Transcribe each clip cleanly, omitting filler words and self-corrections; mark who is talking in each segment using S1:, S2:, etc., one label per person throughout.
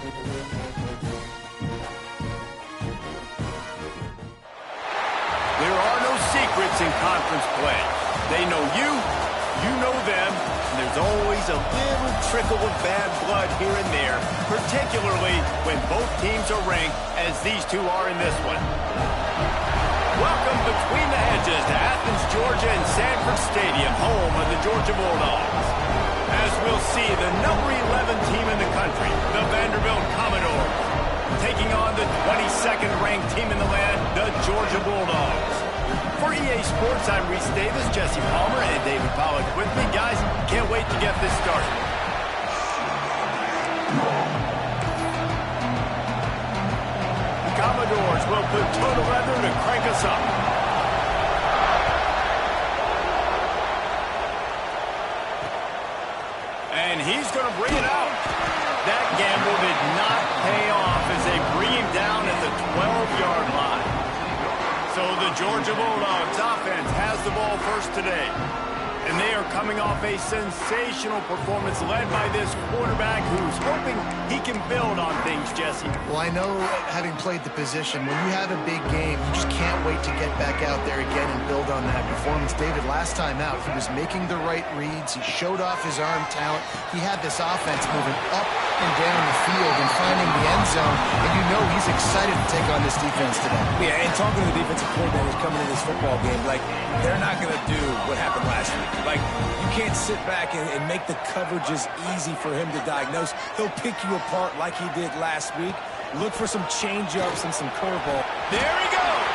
S1: There are no secrets in conference play. They know you, you know them, and there's always a little trickle of bad blood here and there, particularly when both teams are ranked as these two are in this one. Welcome between the hedges to Athens, Georgia and Sanford Stadium, home of the Georgia Bulldogs. As we'll see, the number 11 team in the country, the Vanderbilt Commodores, taking on the 22nd ranked team in the land, the Georgia Bulldogs. For EA Sports, I'm Reese Davis, Jesse Palmer, and David Pollack with me. Guys, can't wait to get this started. The Commodores will put toe to leather to crank us up. And he's going to bring it out. That gamble did not pay off as they bring him down at the 12-yard line. So the Georgia Bulldogs offense has the ball first today. And they are coming off a sensational performance led by this quarterback who's hoping he can build on things, Jesse.
S2: Well, I know, having played the position, when you have a big game, you just can't wait to get back out there again and build on that performance. David, last time out, he was making the right reads. He showed off his arm talent. He had this offense moving up and down the field and finding the end zone. And you know he's excited to take on this defense today.
S3: Yeah, and talking to the defensive coordinators coming into this football game, like, they're not going to do what happened last week. Like, you can't sit back and make the coverages easy for him to diagnose. He'll pick you apart like he did last week. Look for some change-ups and some curveball.
S1: There he goes!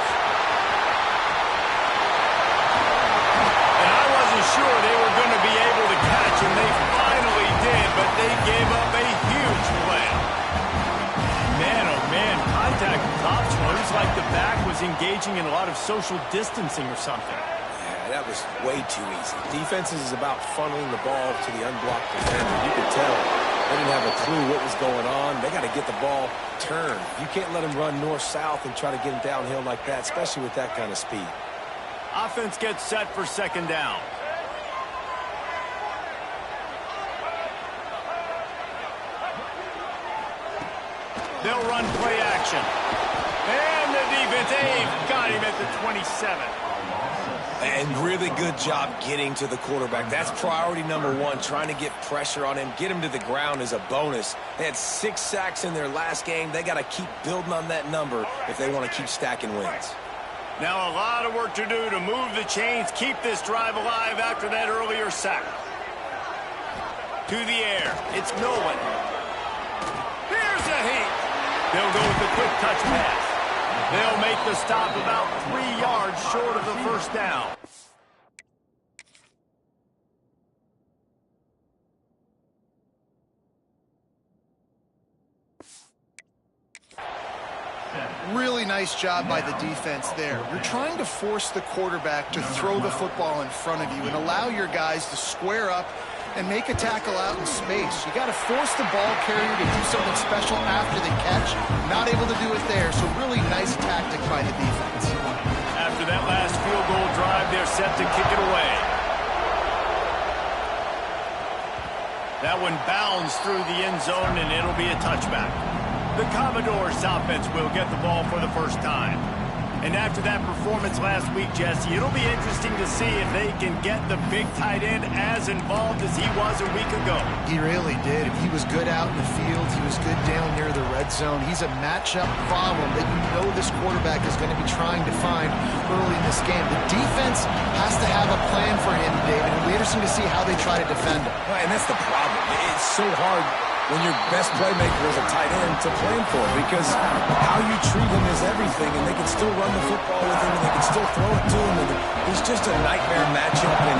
S1: And I wasn't sure they were going to be able to catch him. They finally did, but they gave up a huge play. Man, oh man, contact tops. Looks like the back was engaging in a lot of social distancing or something.
S3: That was way too easy. Defenses is about funneling the ball to the unblocked defender. You could tell they didn't have a clue what was going on. They got to get the ball turned. You can't let him run north-south and try to get him downhill like that, especially with that kind of speed.
S1: Offense gets set for second down. They'll run play action. And the defense, they've got him at the 27.
S3: And really good job getting to the quarterback. That's priority number one, trying to get pressure on him. Get him to the ground is a bonus. They had 6 sacks in their last game. They got to keep building on that number if they want to keep stacking wins.
S1: Now a lot of work to do to move the chains, keep this drive alive after that earlier sack. To the air. It's Nolan. Here's a heat. They'll go with the quick touch pass. They'll make the stop about 3 yards short of the first down.
S2: Really nice job by the defense there. You're trying to force the quarterback to throw the football in front of you and allow your guys to square up and make a tackle out in space. You got to force the ball carrier to do something special after the catch. Not able to do it there, so really nice tactic by the defense.
S1: After that last field goal drive, they're set to kick it away. That one bounds through the end zone, and it'll be a touchback. The Commodores offense will get the ball for the first time. And after that performance last week, Jesse, it'll be interesting to see if they can get the big tight end as involved as he was a week ago.
S2: He really did. He was good out in the field. He was good down near the red zone. He's a matchup problem that you know this quarterback is going to be trying to find early in this game. The defense has to have a plan for him, David. It'll be interesting to see how they try to defend him.
S3: Right, and that's the problem. It's so hard when your best playmaker is a tight end to plan for, because how you treat him is everything, and they can still run the football with him, and they can still throw it to him, and he's just a nightmare matchup. And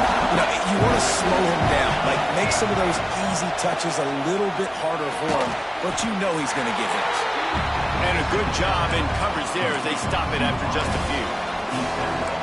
S3: you want to slow him down, like make some of those easy touches a little bit harder for him, but you know he's going to get hit.
S1: And a good job in coverage there as they stop it after just a few.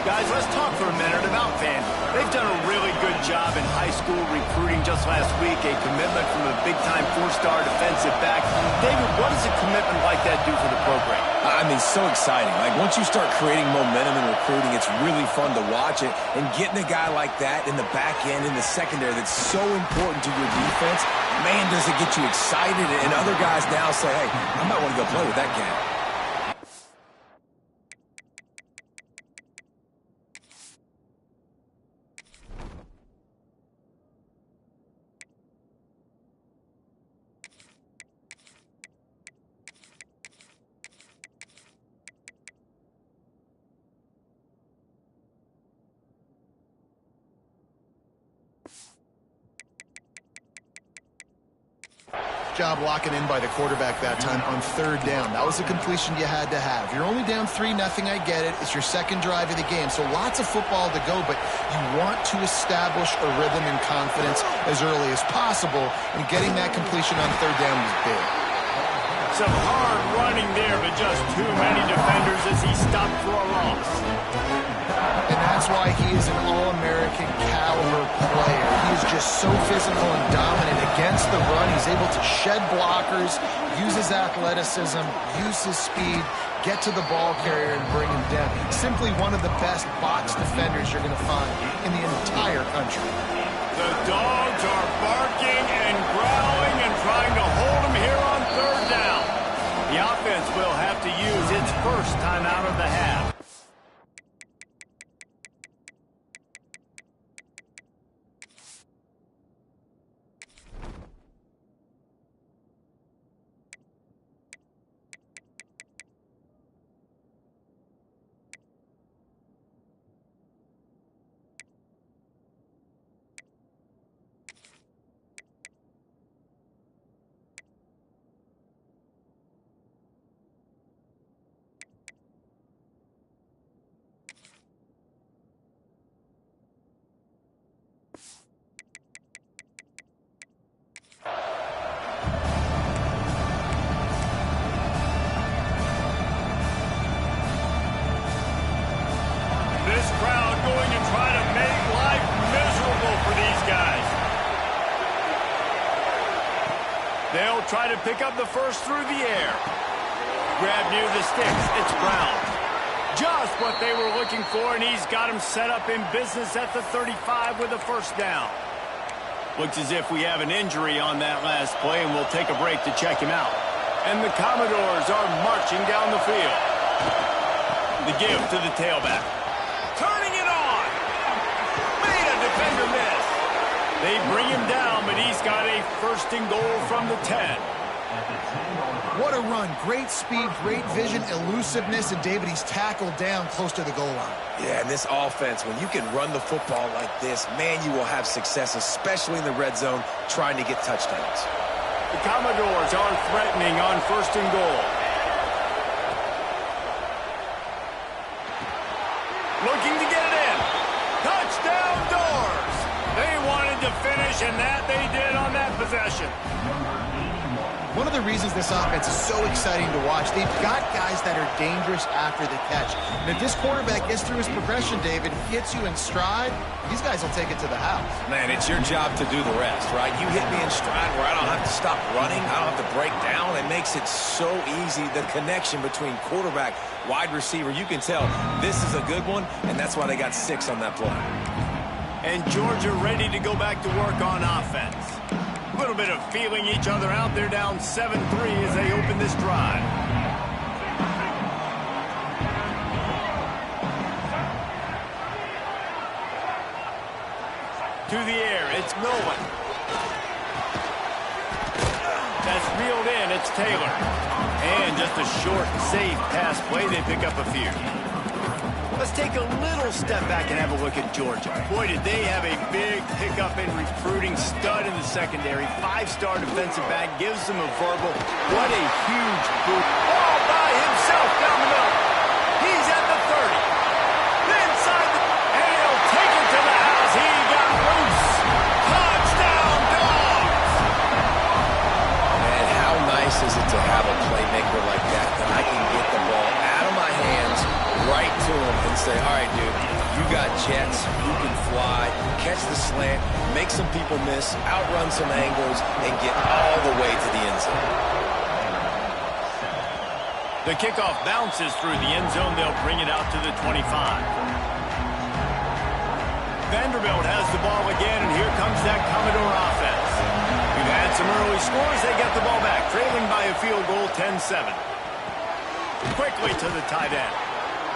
S1: Guys, let's talk for a minute about Vandy. They've done a really good job in high school recruiting just last week, a commitment from a big-time four-star defensive back. David, what does a commitment like that do for the program?
S3: I mean, so exciting. Like, once you start creating momentum in recruiting, it's really fun to watch it. And getting a guy like that in the back end, in the secondary, that's so important to your defense, man, does it get you excited. And other guys now say, hey, I might want to go play with that guy.
S2: Job locking in by the quarterback that time on third down. That was a completion you had to have. You're only down 3-0, I get it. It's your second drive of the game, so lots of football to go, but you want to establish a rhythm and confidence as early as possible, and getting that completion on third down was big.
S1: Some hard running there, but just too many defenders as he stopped for a loss.
S2: And that's why he is an All-American caliber player. He is just so physical and dominant against the run. He's able to shed blockers, use his athleticism, use his speed, get to the ball carrier and bring him down. Simply one of the best box defenders you're going to find in the entire country.
S1: The dogs are barking and growling and trying to hold him here on third down. The offense will have to use its first timeout of the half. This crowd going to try to make life miserable for these guys. They'll try to pick up the first through the air. Grab near the sticks. It's Brown. Just what they were looking for, and he's got him set up in business at the 35 with a first down. Looks as if we have an injury on that last play, and we'll take a break to check him out. And the Commodores are marching down the field. The give to the tailback. Turning it on. Made a defender miss. They bring him down, but he's got a first and goal from the 10.
S2: What a run. Great speed, great vision, elusiveness, and David, he's tackled down close to the goal line.
S3: Yeah, and this offense, when you can run the football like this, man, you will have success, especially in the red zone, trying to get touchdowns.
S1: The Commodores are threatening on first and goal. Looking to get it in. Touchdown Doors. They wanted to finish, and that they did on that possession.
S2: One of the reasons this offense is so exciting to watch, they've got guys that are dangerous after the catch. And if this quarterback gets through his progression, David, gets you in stride, these guys will take it to the house.
S3: Man, it's your job to do the rest, right? You hit me in stride where I don't have to stop running. I don't have to break down. It makes it so easy. The connection between quarterback, wide receiver, you can tell this is a good one, and that's why they got 6 on that play.
S1: And Georgia ready to go back to work on offense. A little bit of feeling each other out. They're down 7-3 as they open this drive. To the air, it's Nolan. That's reeled in, it's Taylor. And just a short, safe pass play, they pick up a few. Let's take a little step back and have a look at Georgia. Boy, did they have a big pickup in recruiting. Stud in the secondary. 5-star defensive back. Gives them a verbal. What a huge boot. All by himself down the middle. He's at the 30. Inside the... And he'll take it to the house. He got loose. Touchdown, Dogs!
S3: Man, how nice is it to have a playmaker like that I can get the ball out of my hands right to him and say, all right, dude, you got jets, you can fly, catch the slant, make some people miss, outrun some angles, and get all the way to the end zone.
S1: The kickoff bounces through the end zone. They'll bring it out to the 25. Vanderbilt has the ball again, and here comes that Commodore offense. We've had some early scores. They get the ball back, trailing by a field goal, 10-7. Quickly to the tight end.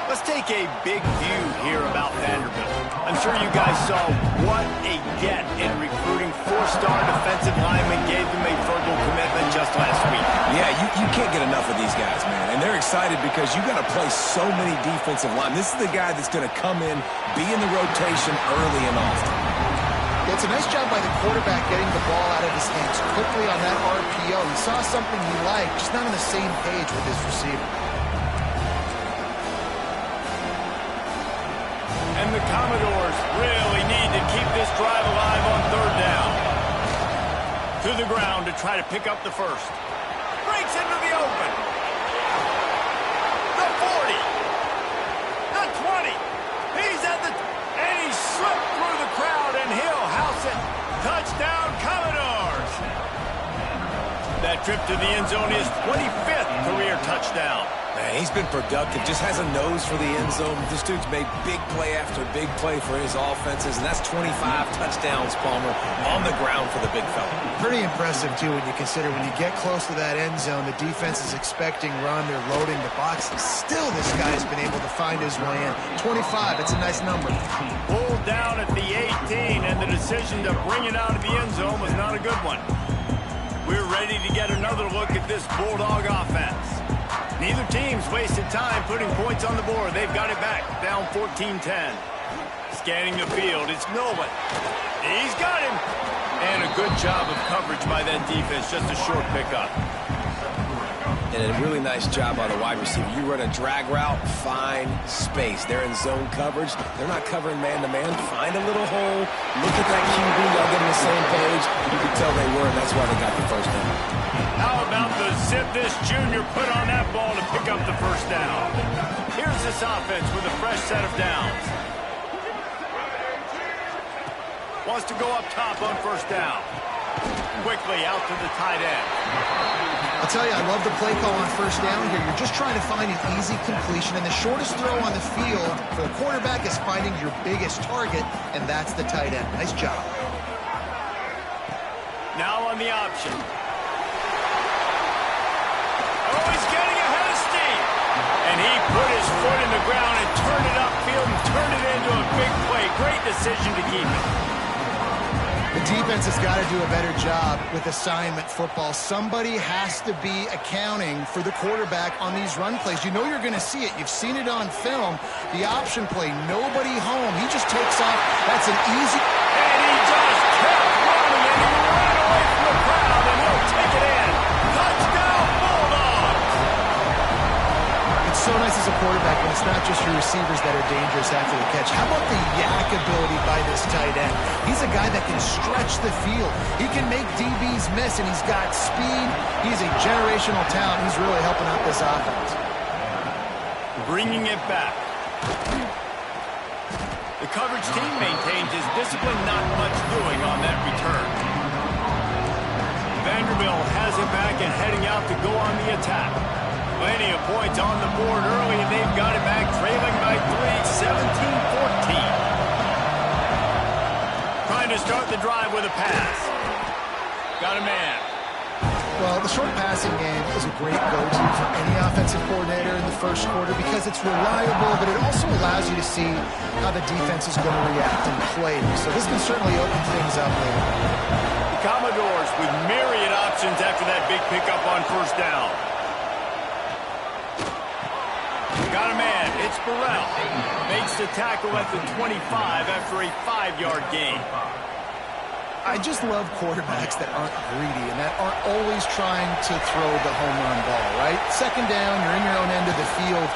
S1: Let's take a big view here about Vanderbilt. I'm sure you guys saw what a get in recruiting. Four-star defensive lineman gave them a verbal commitment just last week.
S3: Yeah, you can't get enough of these guys, man. And they're excited because you got to play so many defensive line. This is the guy that's going to come in, be in the rotation early and often.
S2: It's a nice job by the quarterback getting the ball out of his hands quickly on that RPO. He saw something he liked, just not on the same page with his receiver.
S1: And the Commodores really need to keep this drive alive on third down. To the ground to try to pick up the first. Breaks into the open. The 40. The 20. He's at the... And he slipped through the crowd, and he'll house it. Touchdown, Commodores. That trip to the end zone is 25th career touchdown.
S3: Man, he's been productive, just has a nose for the end zone. This dude's made big play after big play for his offenses, and that's 25 touchdowns, Palmer, on the ground for the big fella.
S2: Pretty impressive, too, when you consider when you get close to that end zone, the defense is expecting run, they're loading the box. Still, this guy's been able to find his way in. 25, that's a nice number.
S1: Pulled down at the 18, and the decision to bring it out of the end zone was not a good one. We're ready to get another look at this Bulldog offense. Neither team's wasted time putting points on the board. They've got it back, down 14-10. Scanning the field, it's Nolan. He's got him. And a good job of coverage by that defense, just a short pickup.
S3: And a really nice job by the wide receiver. You run a drag route, find space. They're in zone coverage. They're not covering man-to-man. Find a little hole. Look at that QB. Y'all get on the same page. You can tell they were, and that's why they got the first down.
S1: How about the zip this junior put on that ball to pick up the first down? Here's this offense with a fresh set of downs. Wants to go up top on first down. Quickly out to the tight end.
S2: I'll tell you, I love the play call on first down here. You're just trying to find an easy completion, and the shortest throw on the field for the quarterback is finding your biggest target, and that's the tight end. Nice job.
S1: Now on the option. Oh, he's getting ahead of steam. And he put his foot in the ground and turned it upfield and turned it into a big play. Great decision to keep it.
S2: The defense has got to do a better job with assignment football. Somebody has to be accounting for the quarterback on these run plays. You know you're going to see it. You've seen it on film. The option play, nobody home. He just takes off. That's an easy...
S1: And he just kept running, and he ran away from the crowd, and he'll take it in. Touchdown, Bulldogs!
S2: It's so nice as a quarterback when it's not just your receivers that are dangerous after the catch. How about the yak ability by this tight end? He's a guy that can stretch the field. He can make DBs miss, and he's got speed. He's a generational talent. He's really helping out this offense.
S1: Bringing it back. The coverage team maintains his discipline, not much doing on that return. Vanderbilt has it back and heading out to go on the attack. Plenty of points on the board early, and they've got it back, trailing by 3, 17-14. Trying to start the drive with a pass. Got a man.
S2: Well, the short passing game is a great go-to for any offensive coordinator in the first quarter because it's reliable, but it also allows you to see how the defense is going to react and play. So this can certainly open things up later.
S1: The Commodores with myriad options after that big pickup on first down. Got a man. It's Burrell. Makes the tackle at the 25 after a 5-yard gain.
S2: I just love quarterbacks that aren't greedy and that aren't always trying to throw the home run ball, right? Second down, you're in your own end of the field.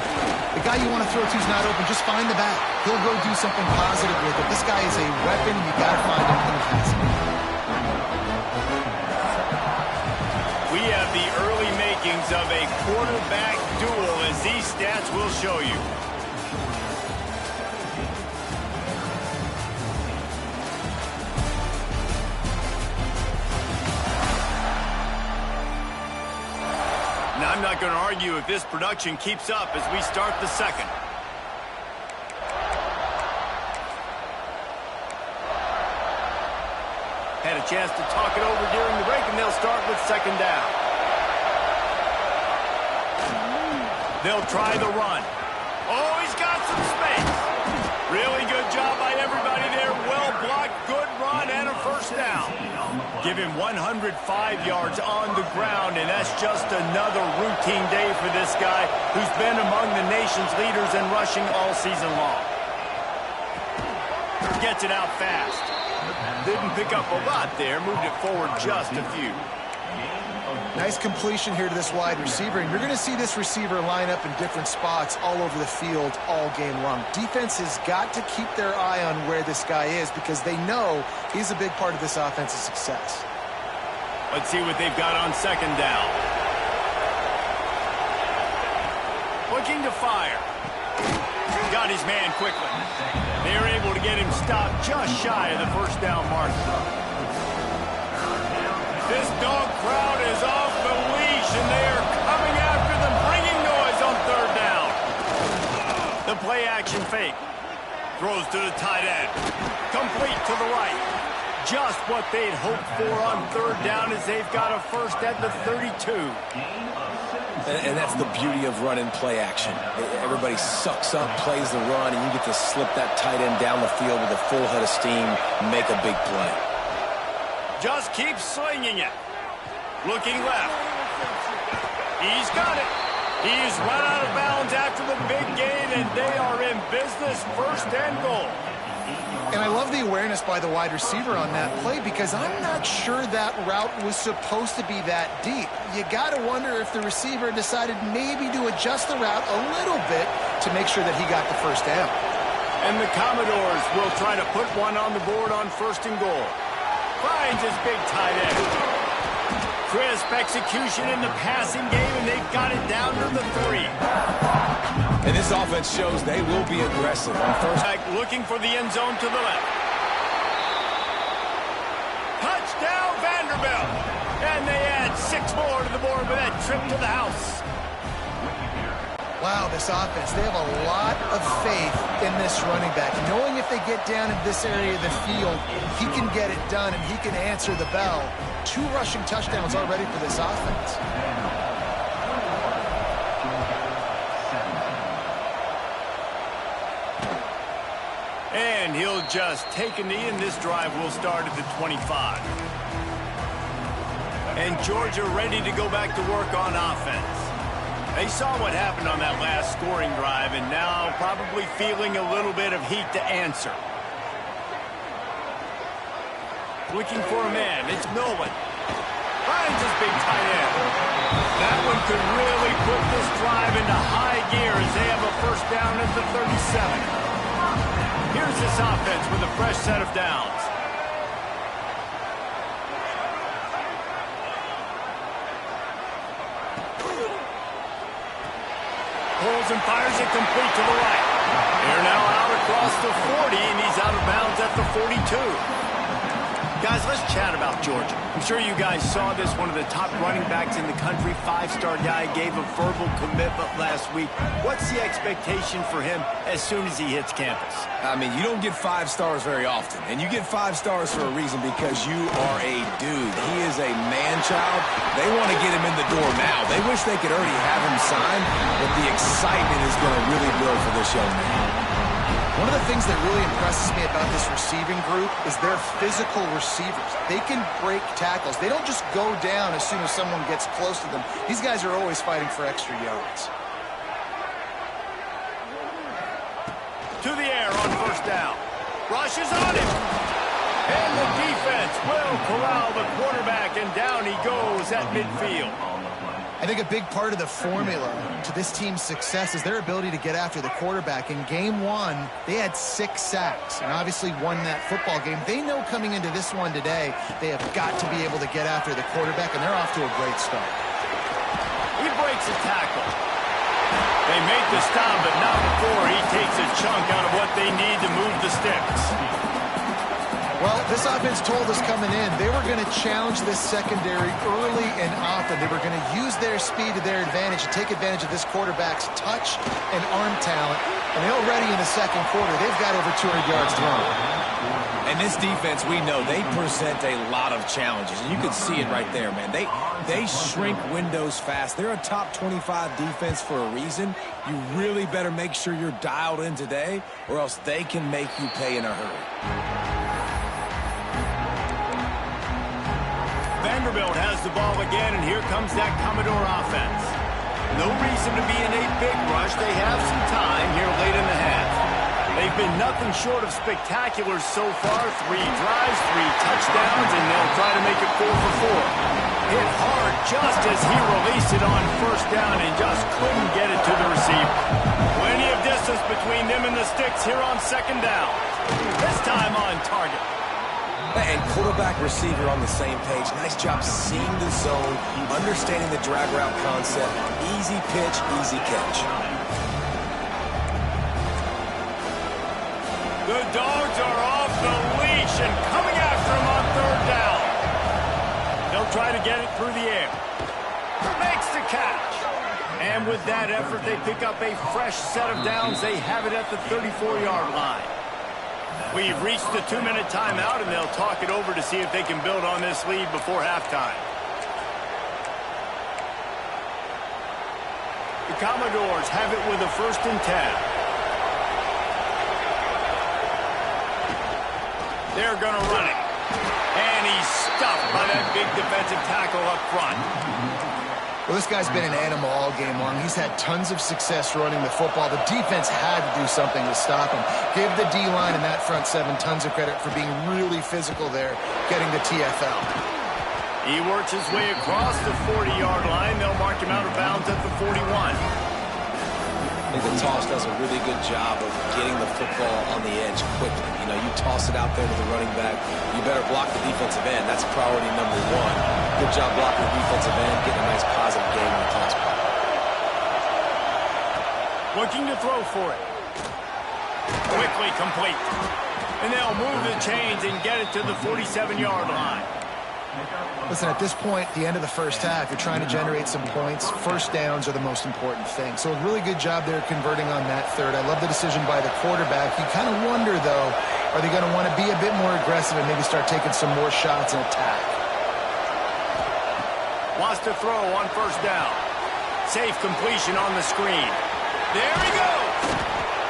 S2: The guy you want to throw to is not open. Just find the back. He'll go do something positive with it. This guy is a weapon. You got to find him in the passing game.
S1: We have the early makings of a quarterback duel, as these stats will show you. Now, I'm not going to argue if this production keeps up as we start the second. Had a chance to talk it over during the break, and they'll start with second down. They'll try the run. Oh, he's got some space. Really good job by everybody there. Well blocked, good run, and a first down. Give him 105 yards on the ground, and that's just another routine day for this guy who's been among the nation's leaders in rushing all season long. Gets it out fast. Didn't pick up a lot there, moved it forward just a few.
S2: Nice completion here to this wide receiver, and you're going to see this receiver line up in different spots all over the field all game long. Defense has got to keep their eye on where this guy is because they know he's a big part of this offense's success.
S1: Let's see what they've got on second down. Looking to fire. Got his man quickly. They're able to get him stopped just shy of the first down marker. This dog crowd is off the leash, and they are coming after them, bringing noise on third down. The play-action fake. Throws to the tight end. Complete to the right. Just what they'd hoped for on third down as they've got a first at the 32.
S3: And that's the beauty of running play action. Everybody sucks up, plays the run, and you get to slip that tight end down the field with a full head of steam, make a big play.
S1: Just keep slinging it. Looking left. He's got it. He's run out of bounds after the big gain, and they are in business, first and goal.
S2: And I love the awareness by the wide receiver on that play because I'm not sure that route was supposed to be that deep. You got to wonder if the receiver decided maybe to adjust the route a little bit to make sure that he got the first down.
S1: And the Commodores will try to put one on the board on first and goal. Finds his big tight end. Crisp execution in the passing game, and they've got it down to the 3.
S3: And this offense shows they will be aggressive on first.
S1: Looking for the end zone to the left. Touchdown, Vanderbilt. And they add 6 more to the board with that trip to the house.
S2: Wow, this offense, they have a lot of faith in this running back. Knowing if they get down in this area of the field, he can get it done and he can answer the bell. 2 rushing touchdowns already for this offense.
S1: And he'll just take a knee, and this drive will start at the 25. And Georgia ready to go back to work on offense. They saw what happened on that last scoring drive, and now probably feeling a little bit of heat to answer. Looking for a man. It's Nolan. Finds his big tight end. That one could really put this drive into high gear as they have a first down at the 37. Here's this offense with a fresh set of downs. Pulls and fires it complete to the right. They're now out across the 40, and he's out of bounds at the 42. Guys, let's chat about Georgia. I'm sure you guys saw this. One of the top running backs in the country, 5-star guy, gave a verbal commitment last week. What's the expectation for him as soon as he hits campus?
S3: I mean, you don't get 5 stars very often, and you get 5 stars for a reason because you are a dude. He is a man-child. They want to get him in the door now. They wish they could already have him signed, but the excitement is going to really build for this young man.
S2: One of the things that really impresses me about this receiving group is their physical receivers. They can break tackles. They don't just go down as soon as someone gets close to them. These guys are always fighting for extra yards.
S1: To the air on first down. Rushes on him. And the defense will corral the quarterback, and down he goes at midfield.
S2: I think a big part of the formula to this team's success is their ability to get after the quarterback. In game 1, they had 6 sacks and obviously won that football game. They know coming into this one today, they have got to be able to get after the quarterback, and they're off to a great start.
S1: He breaks a tackle. They make the stop, but not before he takes a chunk out of what they need to move the sticks.
S2: Well, this offense told us coming in they were going to challenge this secondary early and often. They were going to use their speed to their advantage and take advantage of this quarterback's touch and arm talent. And already in the second quarter, they've got over 200 yards thrown.
S3: And this defense, we know, they present a lot of challenges. And you can see it right there, man. They shrink windows fast. They're a top 25 defense for a reason. You really better make sure you're dialed in today, or else they can make you pay in a hurry.
S1: Vanderbilt has the ball again, and here comes that Commodore offense. No reason to be in a big rush. They have some time here late in the half. They've been nothing short of spectacular so far. 3 drives, 3 touchdowns, and they'll try to make it 4 for 4. Hit hard just as he released it on first down and just couldn't get it to the receiver. Plenty of distance between them and the sticks here on second down. This time on target.
S3: And quarterback receiver on the same page. Nice job seeing the zone, understanding the drag route concept. Easy pitch, easy catch.
S1: The Dogs are off the leash and coming after him on third down. They'll try to get it through the air. Makes the catch. And with that effort, they pick up a fresh set of downs. They have it at the 34-yard line. We've reached the 2-minute timeout, and they'll talk it over to see if they can build on this lead before halftime. The Commodores have it with a 1st and 10. They're going to run it. And he's stuffed by that big defensive tackle up front.
S2: Well, this guy's been an animal all game long. He's had tons of success running the football. The defense had to do something to stop him. Give the D-line and that front 7 tons of credit for being really physical there, getting the TFL.
S1: He works his way across the 40-yard line. They'll mark him out of bounds at the 41.
S3: I think the toss does a really good job of getting the football on the edge quickly. You know, you toss it out there to the running back, you better block the defensive end. That's priority number 1. Good job blocking the defensive end, getting a nice positive game on the toss ball.
S1: Looking to throw for it. Quickly complete. And they'll move the chains and get it to the 47-yard line.
S2: Listen, at this point, the end of the first half, you're trying to generate some points. First downs are the most important thing. So a really good job there converting on that third. I love the decision by the quarterback. You kind of wonder, though, are they going to want to be a bit more aggressive and maybe start taking some more shots and attack?
S1: Wants to throw on first down. Safe completion on the screen. There he goes.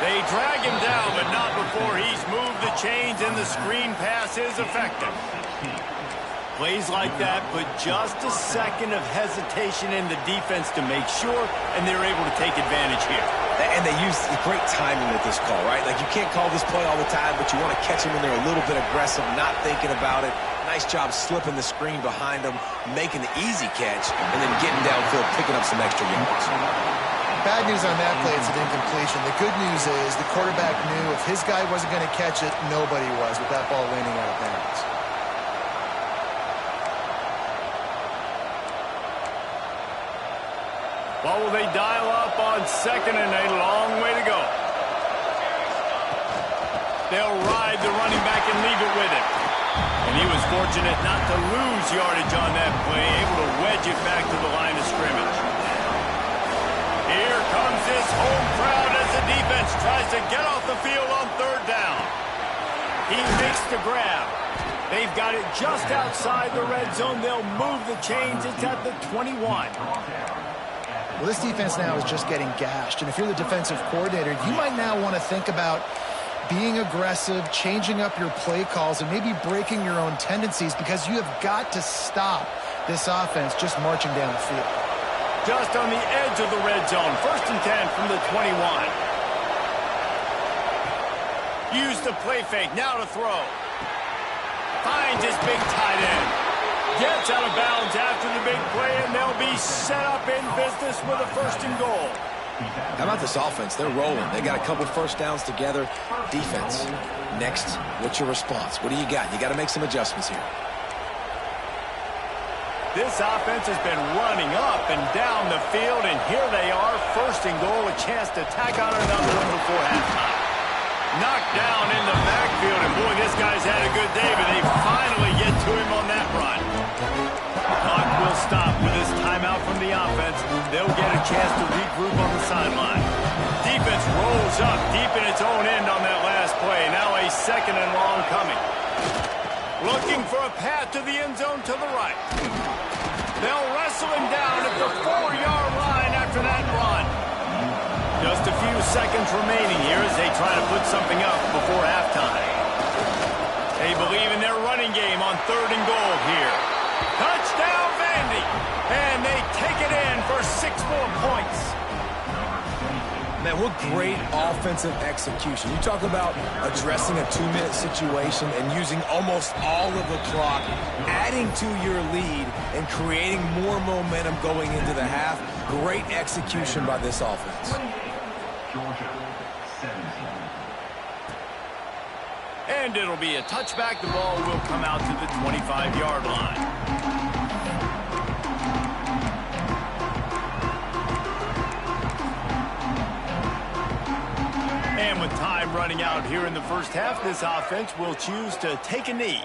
S1: They drag him down, but not before he's moved the chains, and the screen pass is effective. Plays like that, but just a second of hesitation in the defense to make sure, and they're able to take advantage here.
S3: And they use great timing with this call, right? Like, you can't call this play all the time, but you want to catch them when they're a little bit aggressive, not thinking about it. Nice job slipping the screen behind them, making the easy catch, and then getting downfield, picking up some extra yards.
S2: Bad news on that play, it's an incompletion. The good news is the quarterback knew if his guy wasn't going to catch it, nobody was with that ball landing out of bounds.
S1: What will they dial up on second and a long way to go? They'll ride the running back and leave it with him. And he was fortunate not to lose yardage on that play, able to wedge it back to the line of scrimmage. Here comes this home crowd as the defense tries to get off the field on third down. He makes the grab. They've got it just outside the red zone. They'll move the chains. It's at the 21.
S2: Well, this defense now is just getting gashed. And if you're the defensive coordinator, you might now want to think about being aggressive, changing up your play calls, and maybe breaking your own tendencies, because you have got to stop this offense just marching down the field.
S1: Just on the edge of the red zone. 1st and 10 from the 21. Use the play fake. Now to throw. Finds his big tight end. Gets out of bounds after the big play, and they'll be set up in business with a 1st and goal.
S3: How about this offense? They're rolling. They got a couple first downs together. Defense. Next, what's your response? What do you got? You got to make some adjustments here.
S1: This offense has been running up and down the field, and here they are, first and goal, a chance to tack on another one before halftime. Knocked down in the backfield, and boy, this guy's had a good day, but they finally get to him on that run. Clock will stop with this timeout from the offense. They'll get a chance to regroup on the sideline. Defense rolls up deep in its own end on that last play. Now a second and long coming. Looking for a path to the end zone to the right. They'll wrestle him down at the 4-yard line after that run. Just a few seconds remaining here as they try to put something up before halftime. They believe in their running game on 3rd and goal here. Touchdown, Vandy! And they take it in for 6 more points.
S3: Man, what great offensive execution. You talk about addressing a 2-minute situation and using almost all of the clock, adding to your lead and creating more momentum going into the half. Great execution by this offense.
S1: And it'll be a touchback. The ball will come out to the 25-yard line. And with time running out here in the first half, this offense will choose to take a knee.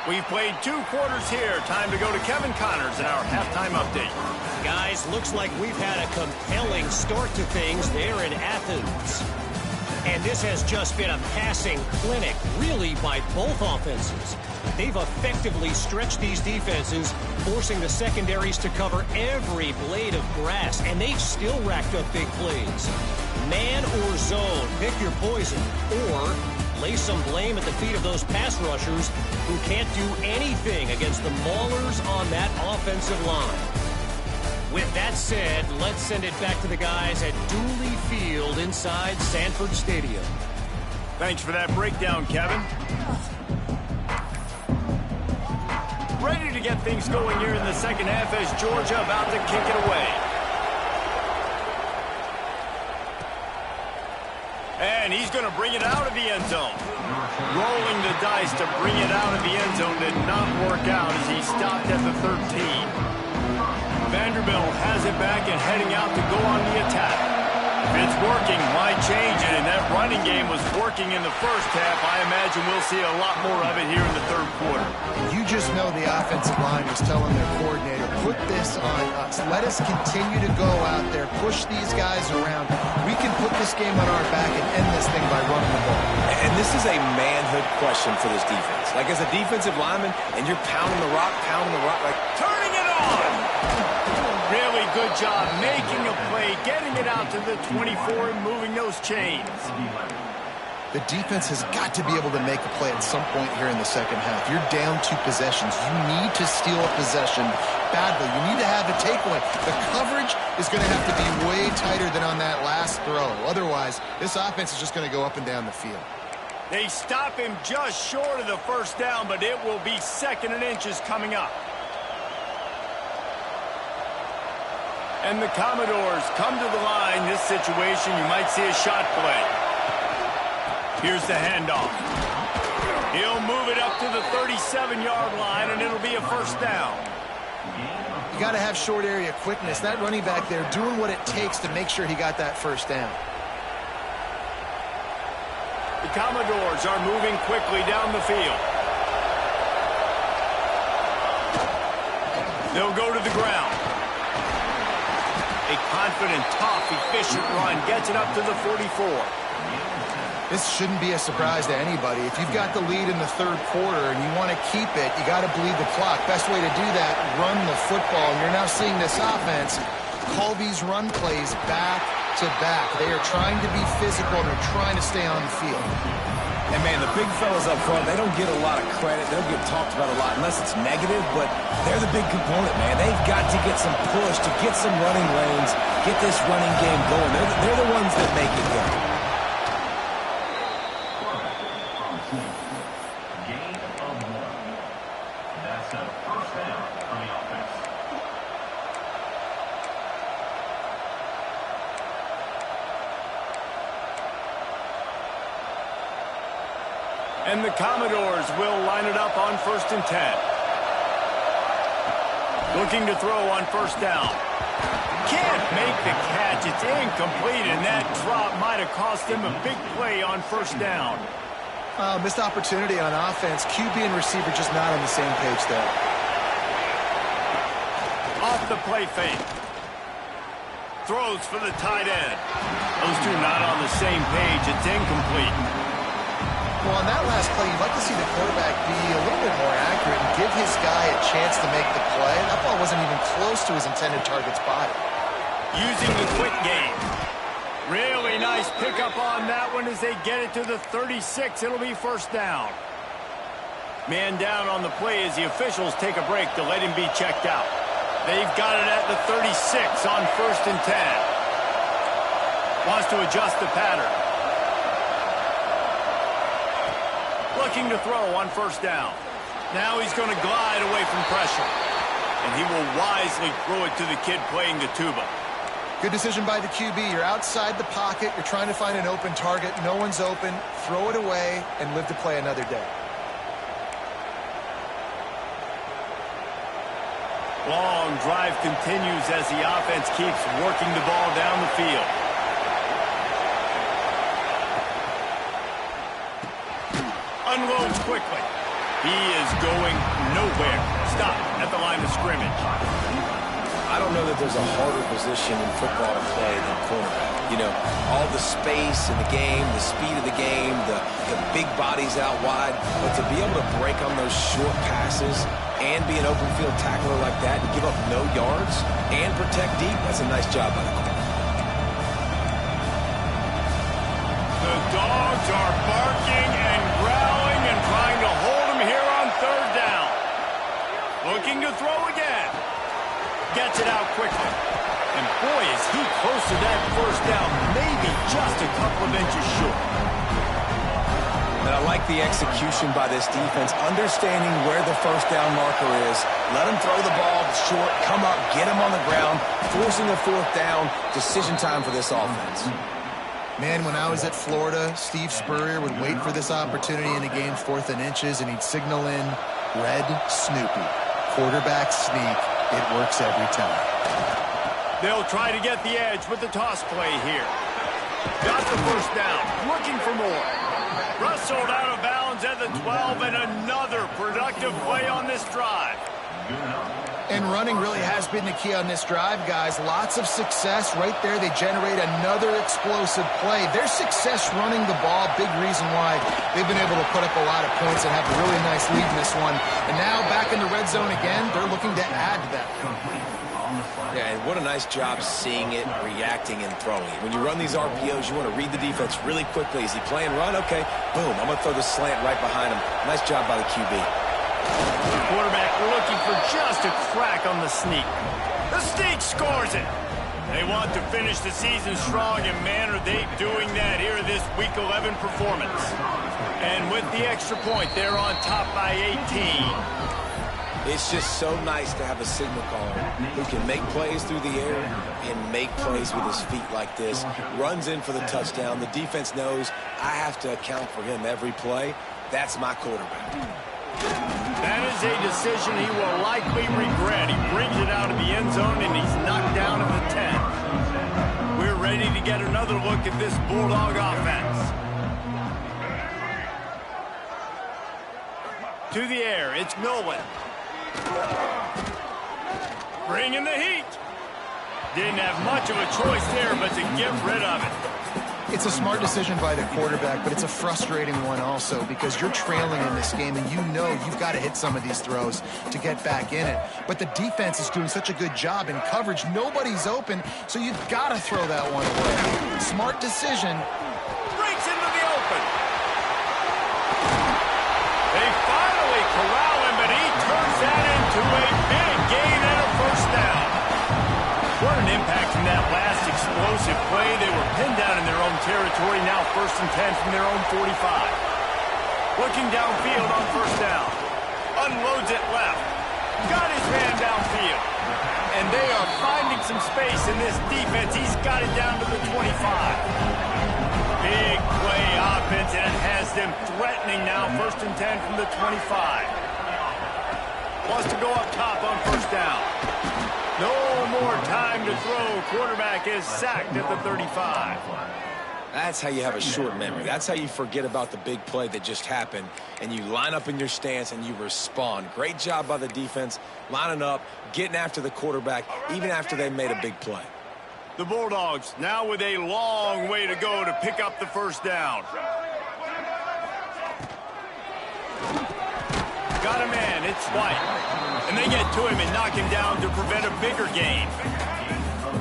S1: We've played 2 quarters here. Time to go to Kevin Connors in our halftime update.
S4: Guys, looks like we've had a compelling start to things there in Athens. And this has just been a passing clinic, really, by both offenses. They've effectively stretched these defenses, forcing the secondaries to cover every blade of grass, and they've still racked up big plays. Man or zone, pick your poison, or lay some blame at the feet of those pass rushers who can't do anything against the maulers on that offensive line. With that said, let's send it back to the guys at Dooley Field inside Sanford Stadium.
S1: Thanks for that breakdown, Kevin. Ready to get things going here in the second half as Georgia about to kick it away. And he's going to bring it out of the end zone. Rolling the dice to bring it out of the end zone did not work out as he stopped at the 13. Vanderbilt has it back and heading out to go on the attack. If it's working, why change it? And that running game was working in the first half. I imagine we'll see a lot more of it here in the 3rd quarter.
S2: You just know the offensive line was telling their coordinator, put this on us. Let us continue to go out there, push these guys around. We can put this game on our back and end this thing by running the ball.
S3: And this is a manhood question for this defense. Like, as a defensive lineman, and you're pounding the rock, like,
S1: turning it on! Really good job making a play, getting it out to the 24 and moving those chains.
S2: The defense has got to be able to make a play at some point here in the second half. You're down 2 possessions. You need to steal a possession badly. You need to have a takeaway. The coverage is going to have to be way tighter than on that last throw. Otherwise, this offense is just going to go up and down the field.
S1: They stop him just short of the first down, but it will be 2nd and inches coming up. And the Commodores come to the line. This situation, you might see a shot play. Here's the handoff. He'll move it up to the 37-yard line, and it'll be a first down.
S2: You got to have short area quickness. That running back there doing what it takes to make sure he got that first down.
S1: The Commodores are moving quickly down the field. They'll go to the ground. A confident, tough, efficient run gets it up to the 44.
S2: This shouldn't be a surprise to anybody. If you've got the lead in the 3rd quarter and you want to keep it, you got to bleed the clock. Best way to do that, run the football. And you're now seeing this offense call these run plays back to back. They are trying to be physical, and they're trying to stay on the field.
S3: And, man, the big fellas up front, they don't get a lot of credit. They'll get talked about a lot unless it's negative, but they're the big component, man. They've got to get some push, to get some running lanes, get this running game going. They're the ones that make it go.
S1: And the Commodores will line it up on 1st and 10. Looking to throw on 1st down. Can't make the catch. It's incomplete, and that drop might have cost him a big play on 1st down.
S2: Missed opportunity on offense. QB and receiver just not on the same page there.
S1: Off the play fake. Throws for the tight end. Those two not on the same page. It's incomplete.
S2: Well, on that last play, you'd like to see the quarterback be a little bit more accurate and give his guy a chance to make the play. That ball wasn't even close to his intended target's body.
S1: Using the quick game. Really nice pickup on that one as they get it to the 36. It'll be 1st down. Man down on the play as the officials take a break to let him be checked out. They've got it at the 36 on 1st and 10. Wants to adjust the pattern. Looking to throw on 1st down. Now he's going to glide away from pressure. And he will wisely throw it to the kid playing the tuba.
S2: Good decision by the QB. You're outside the pocket. You're trying to find an open target. No one's open. Throw it away and live to play another day.
S1: Long drive continues as the offense keeps working the ball down the field. Unloads quickly. He is going nowhere. Stop at the line of scrimmage.
S3: I don't know that there's a harder position in football to play than cornerback. You know, all the space in the game, the speed of the game, the big bodies out wide. But to be able to break on those short passes and be an open field tackler like that and give up no yards and protect deep, that's a nice job by the corner.
S1: The dogs are barking and growling and trying to hold him here on 3rd down. Looking to throw again. Gets it out quickly. And boy, is he close to that 1st down, maybe just a couple of inches short.
S3: And I like the execution by this defense, understanding where the 1st down marker is. Let him throw the ball short, come up, get him on the ground, forcing a 4th down. Decision time for this offense.
S2: Man, when I was at Florida, Steve Spurrier would wait for this opportunity in a game 4th and inches, and he'd signal in Red Snoopy. Quarterback sneak. It works every time.
S1: They'll try to get the edge with the toss play here. Got the 1st down. Looking for more. Wrestled out of bounds at the 12, and another productive play on this drive.
S2: And running really has been the key on this drive, guys. Lots of success right there. They generate another explosive play. Their success running the ball, big reason why they've been able to put up a lot of points and have a really nice lead in this one. And now back in the red zone again, they're looking to add to that.
S3: Yeah, and what a nice job seeing it, reacting, and throwing it. When you run these RPOs, you want to read the defense really quickly. Is he playing run? Okay, boom. I'm going to throw the slant right behind him. Nice job by the QB.
S1: The quarterback looking for just a crack on the sneak. The sneak scores it. They want to finish the season strong, and man, are they doing that here this Week 11 performance. And with the extra point, they're on top by 18.
S3: It's just so nice to have a signal caller who can make plays through the air and make plays with his feet like this. Runs in for the touchdown. The defense knows I have to account for him every play. That's my quarterback.
S1: That is a decision he will likely regret. He brings it out of the end zone, and he's knocked down at the 10. We're ready to get another look at this Bulldog offense. To the air, it's Nolan. Bringing the heat. Didn't have much of a choice there, but to get rid of it.
S2: It's a smart decision by the quarterback, but it's a frustrating one also because you're trailing in this game and you know you've got to hit some of these throws to get back in it. But the defense is doing such a good job in coverage. Nobody's open, so you've got to throw that one away. Smart decision.
S1: Breaks into the open. They finally corral him, but he turns that into a big gain and a 1st down. What an impact from that last explosive play. They were pinned down in their own territory. Now 1st and 10 from their own 45. Looking downfield on 1st down. Unloads it left. Got his man downfield. And they are finding some space in this defense. He's got it down to the 25. Big play offense, and it has them threatening now 1st 1st and 10 from the 25. Wants to go up top on 1st down. No more time to throw. Quarterback is sacked at the 35.
S3: That's how you have a short memory. That's how you forget about the big play that just happened, and you line up in your stance and you respond. Great job by the defense, lining up, getting after the quarterback, even after they made a big play.
S1: The Bulldogs now with a long way to go to pick up the 1st down. Got a man, it's White. And they get to him and knock him down to prevent a bigger gain.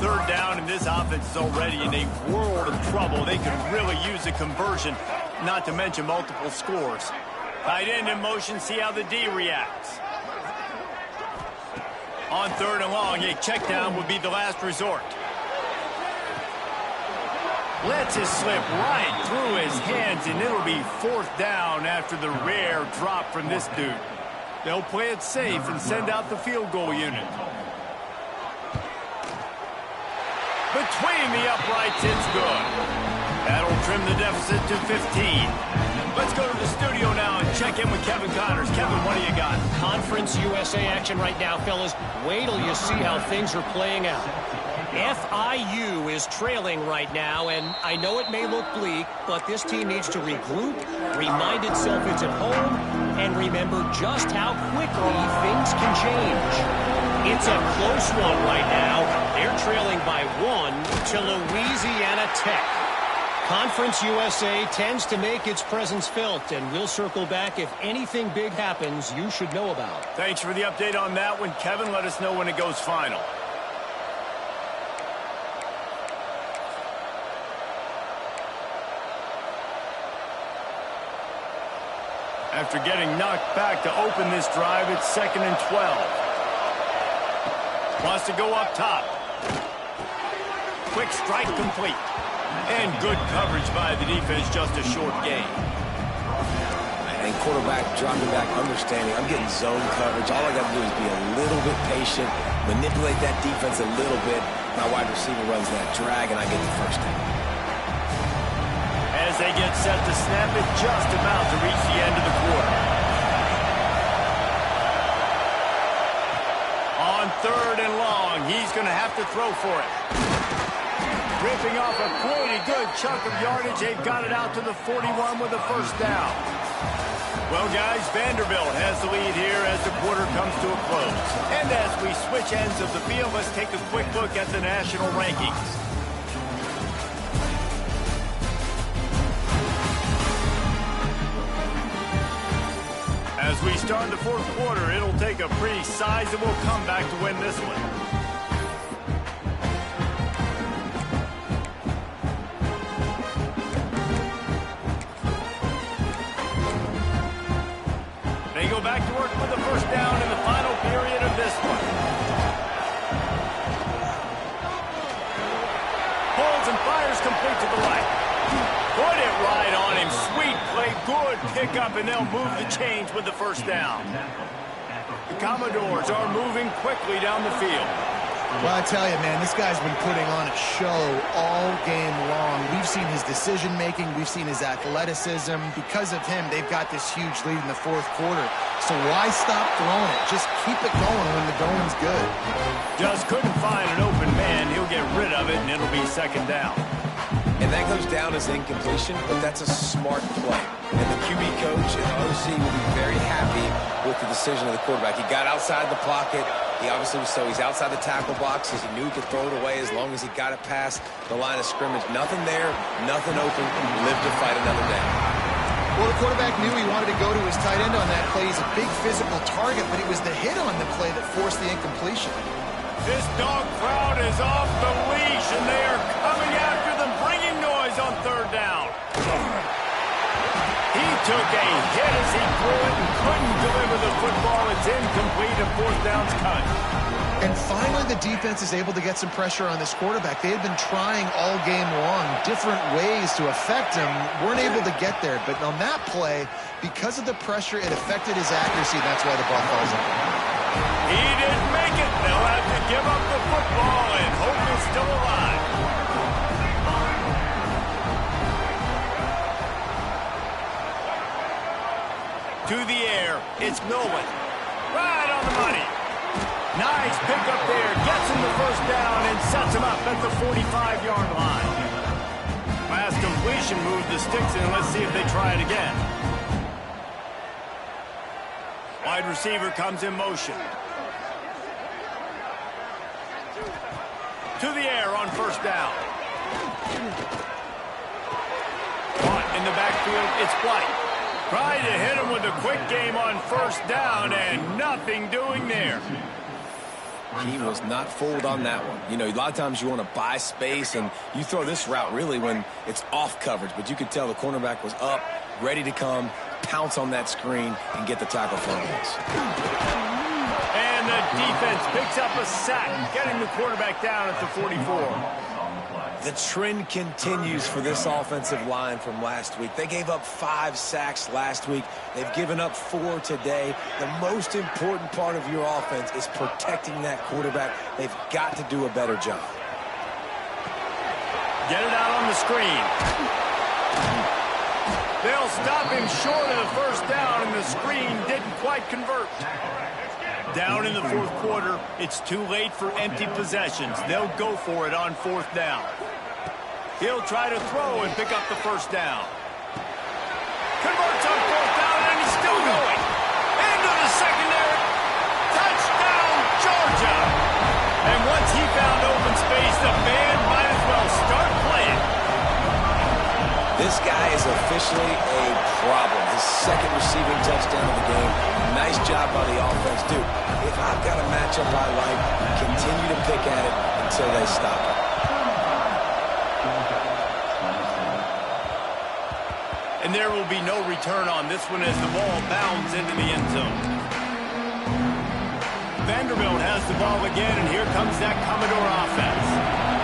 S1: 3rd down, and this offense is already in a world of trouble. They could really use a conversion, not to mention multiple scores. Tight end in motion, see how the D reacts. On 3rd and long, a check down would be the last resort. Lets it slip right through his hands, and it'll be 4th down after the rare drop from this dude. They'll play it safe and send out the field goal unit. Between the uprights, it's good. That'll trim the deficit to 15. Let's go to the studio now and check in with Kevin Connors. Kevin, what do you got?
S4: Conference USA action right now, fellas. Wait till you see how things are playing out. FIU is trailing right now, and I know it may look bleak, but this team needs to regroup, remind itself it's at home, and remember just how quickly things can change. It's a close one right now. They're trailing by 1 to Louisiana Tech. Conference USA tends to make its presence felt, and we'll circle back if anything big happens you should know about.
S1: Thanks for the update on that one, Kevin. Let us know when it goes final. After getting knocked back to open this drive, it's 2nd and 12. Wants to go up top. Quick strike complete. And good coverage by the defense, just a short gain.
S3: And quarterback dropping back, understanding I'm getting zone coverage. All I got to do is be a little bit patient, manipulate that defense a little bit. My wide receiver runs that drag, and I get the 1st down.
S1: As they get set to snap it, just about to reach the end of the quarter. On 3rd and long, he's going to have to throw for it. Ripping off a pretty good chunk of yardage. They've got it out to the 41 with the 1st down. Well, guys, Vanderbilt has the lead here as the quarter comes to a close. And as we switch ends of the field, let's take a quick look at the national rankings. As we start the 4th quarter, it'll take a pretty sizable comeback to win this one. They go back to work with the 1st down in the final period of this one. Pulls and fires complete to the right. Put it right on him. Sweet play. Good pickup, and they'll move the chains with the 1st down. The Commodores are moving quickly down the field.
S2: Well, I tell you, man, this guy's been putting on a show all game long. We've seen his decision-making. We've seen his athleticism. Because of him, they've got this huge lead in the 4th quarter. So why stop throwing it? Just keep it going when the going's good.
S1: Just couldn't find an open man. He'll get rid of it, and it'll be 2nd down.
S3: And that goes down as incompletion, but that's a smart play. And the QB coach and the OC will be very happy with the decision of the quarterback. He got outside the pocket. He obviously was he's outside the tackle boxes. He knew he could throw it away as long as he got it past the line of scrimmage. Nothing there, nothing open. Live to fight another day.
S2: Well, the quarterback knew he wanted to go to his tight end on that play. He's a big physical target, but it was the hit on the play that forced the incompletion.
S1: This dog crowd is off the leash, and they are coming after them, bringing noise on 3rd down. He took a hit as he threw it and couldn't deliver the football. It's incomplete, and 4th down's cut.
S2: And finally, the defense is able to get some pressure on this quarterback. They had been trying all game long different ways to affect him, weren't able to get there. But on that play, because of the pressure, it affected his accuracy. That's why the ball falls in.
S1: He didn't make it. They'll have to give up the football, and hope is still alive. To the air, it's Nolan. Right on the money. Nice pickup there. Gets him the first down and sets him up at the 45-yard line. Last completion moved the sticks in. Let's see if they try it again. Wide receiver comes in motion. To the air on first down. Caught in the backfield, it's White. Tried to hit him with a quick game on first down, and nothing doing there.
S3: He was not fooled on that one. You know, a lot of times you want to buy space, and you throw this route really when it's off coverage. But you could tell the cornerback was up, ready to come, pounce on that screen, and get the tackle for him.
S1: And the defense picks up a sack, getting the quarterback down at the 44.
S3: The trend continues for this offensive line from last week. They gave up 5 sacks last week. They've given up 4 today. The most important part of your offense is protecting that quarterback. They've got to do a better job.
S1: Get it out on the screen. They'll stop him short of the first down, and the screen didn't quite convert. Down in the fourth quarter, it's too late for empty possessions. They'll go for it on fourth down. He'll try to throw and pick up the first down. Converts on fourth down, and he's still going. Into the secondary. Touchdown, Georgia. And once he found open space, the band might as well start playing.
S3: This guy is officially a problem. His second receiving touchdown of the game. Nice job by the offense. Dude, if I've got a matchup I like, continue to pick at it until they stop it.
S1: And there will be no return on this one as the ball bounds into the end zone. Vanderbilt has the ball again, and here comes that Commodore offense.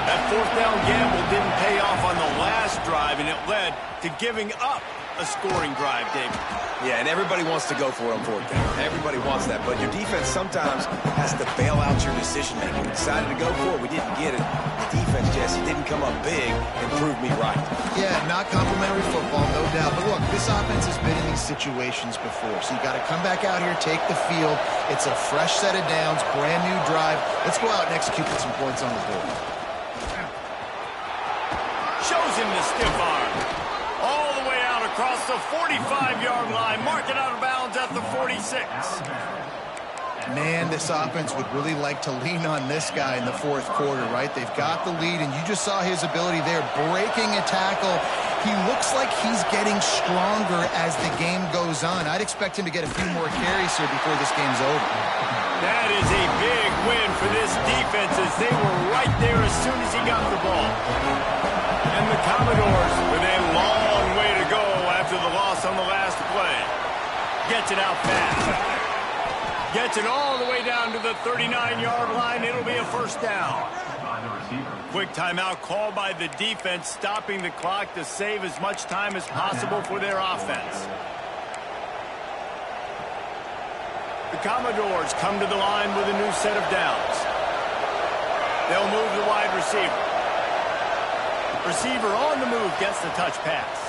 S1: That fourth down gamble didn't pay off on the last drive, and it led to giving up a scoring drive, David.
S3: Yeah, and everybody wants to go for it on fourth down. Everybody wants that, but your defense sometimes has to bail out your decision-making. We decided to go for it. We didn't get it. The defense, Jesse, didn't come up big and prove me right.
S2: Yeah, not complimentary football, no doubt. But look, this offense has been in these situations before, so you got to come back out here, take the field. It's a fresh set of downs, brand new drive. Let's go out and execute with some points on the board.
S1: Shows him the stiff arm. All the way out across the 45-yard line. Mark it out of bounds at the 46.
S2: Man, this offense would really like to lean on this guy in the fourth quarter, right? They've got the lead, and you just saw his ability there, breaking a tackle. He looks like he's getting stronger as the game goes on. I'd expect him to get a few more carries here before this game's over.
S1: That is a big win for this defense as they were right there as soon as he got the ball. And the Commodores with a long way to go after the loss on the last play. Gets it out fast. Gets it all the way down to the 39-yard line. It'll be a first down. Quick timeout called by the defense, stopping the clock to save as much time as possible for their offense. The Commodores come to the line with a new set of downs. They'll move the wide receiver. Receiver on the move gets the touch pass.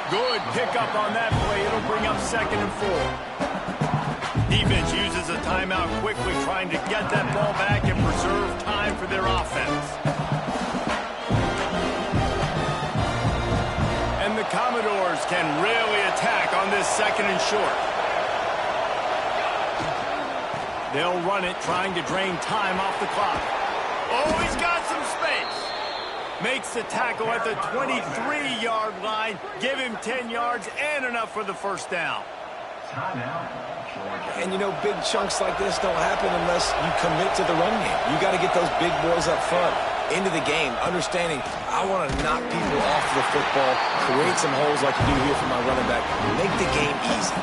S1: Good pickup on that play. It'll bring up 2nd and 4. Defense uses a timeout quickly, trying to get that ball back and preserve time for their offense. And the Commodores can really attack on this 2nd and short. They'll run it, trying to drain time off the clock. Oh, he's got some space. Makes the tackle at the 23-yard line. Give him 10 yards and enough for the first down.
S3: And, you know, big chunks like this don't happen unless you commit to the run game. You got to get those big boys up front into the game, understanding I want to knock people off the football, create some holes like you do here for my running back, make the game easy.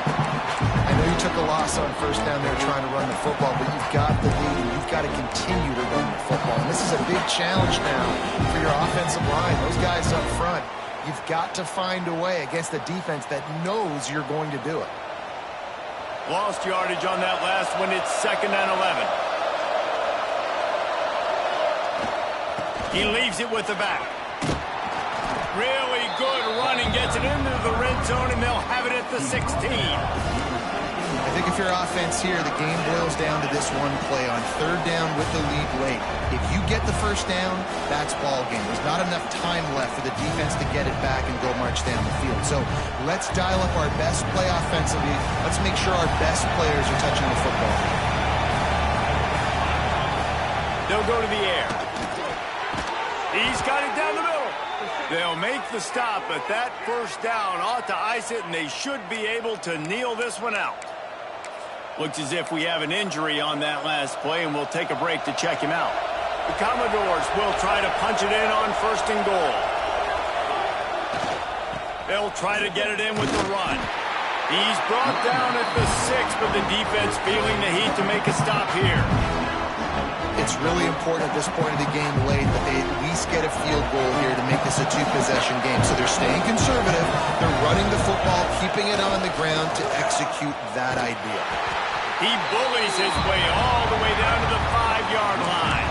S2: I know you took a loss on first down there trying to run the football, but you've got the lead, and you've got to continue to run the football. And this is a big challenge now for your offensive line. Those guys up front, you've got to find a way against a defense that knows you're going to do it.
S1: Lost yardage on that last one. It's 2nd and 11. He leaves it with the back. Really good running, gets it into the red zone, and they'll have it at the 16.
S2: I think if you're offense here, the game boils down to this one play on third down with the lead late. If you get the first down, that's ball game. There's not enough time left for the defense to get it back and go march down the field. So let's dial up our best play offensively. Let's make sure our best players are touching the football.
S1: They'll go to the air. He's got it down the middle. They'll make the stop, but that first down ought to ice it, and they should be able to kneel this one out. Looks as if we have an injury on that last play, and we'll take a break to check him out. The Commodores will try to punch it in on 1st and goal. They'll try to get it in with the run. He's brought down at the 6, but the defense feeling the heat to make a stop here.
S2: It's really important at this point of the game late that they at least get a field goal here to make this a 2-possession game. So they're staying conservative. They're running the football, keeping it on the ground to execute that idea.
S1: He bullies his way all the way down to the 5-yard line.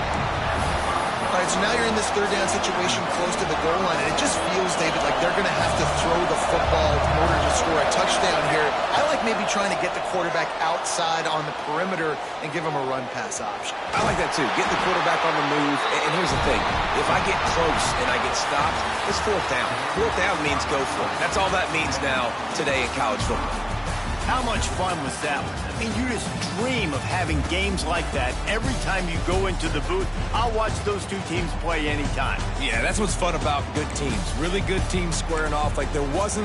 S2: All right, so now you're in this third down situation close to the goal line, and it just feels, David, like they're going to have to throw the football in order to score a touchdown here. I like maybe trying to get the quarterback outside on the perimeter and give him a run-pass option.
S3: I like that too. Get the quarterback on the move. And here's the thing. If I get close and I get stopped, it's 4th down. 4th down means go for it. That's all that means now today in college football.
S1: How much fun was that one? I mean, you just dream of having games like that every time you go into the booth. I'll watch those two teams play anytime.
S3: Yeah, that's what's fun about good teams. Really good teams squaring off. Like, there wasn't